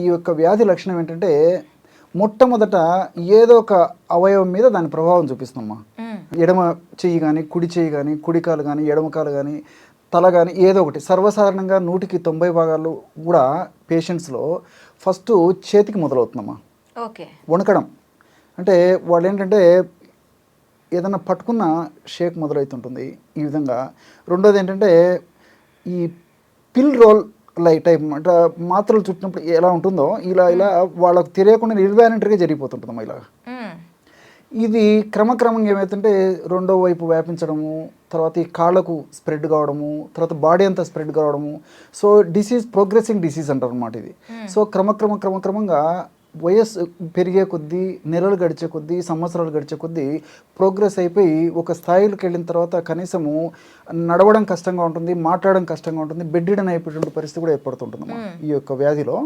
ఈ యొక్క వ్యాధి లక్షణం ఏంటంటే మొట్టమొదట ఏదో ఒక అవయవం మీద దాని ప్రభావం చూపిస్తుందమ్మా. ఎడమ చెయ్యి కానీ, కుడి చెయ్యి కానీ, కుడి కాలు కానీ, ఎడమ కాలు కానీ, తల కానీ ఏదో ఒకటి. సర్వసాధారణంగా 100% భాగాలు కూడా పేషెంట్స్లో ఫస్ట్ చేతికి మొదలవుతుందమ్మా. ఓకే. వణకడం అంటే వాళ్ళు ఏంటంటే ఏదన్నా పట్టుకున్న షేక్ మొదలవుతుంటుంది ఈ విధంగా. రెండోది ఏంటంటే ఈ పిల్ రోల్ లైట్ టైప్ అంటే మాత్రలు చుట్టినప్పుడు ఎలా ఉంటుందో ఇలా వాళ్ళకు తెలియకుండా ఇన్వాలంటరీగా జరిగిపోతుంటుందమ్మా ఇలా. ఇది క్రమక్రమంగా ఏమవుతుంటే రెండో వైపు వ్యాపించడము, తర్వాత ఈ కాళ్ళకు స్ప్రెడ్ కావడము, తర్వాత బాడీ అంతా స్ప్రెడ్ కావడము. సో ప్రోగ్రెసింగ్ డిసీజ్ అంటారు అన్నమాట ఇది. సో క్రమక్రమంగా వయస్సు పెరిగే కొద్దీ, నెలలు గడిచే కొద్దీ, సంవత్సరాలు గడిచే కొద్దీ ప్రోగ్రెస్ అయిపోయి ఒక స్థాయికి వెళ్ళిన తర్వాత కనీసము నడవడం కష్టంగా ఉంటుంది, మాట్లాడడం కష్టంగా ఉంటుంది, బెడ్ రిడన్ అయిపోయేటువంటి పరిస్థితి కూడా ఏర్పడుతుంటుందమ్మా ఈ యొక్క వ్యాధిలో.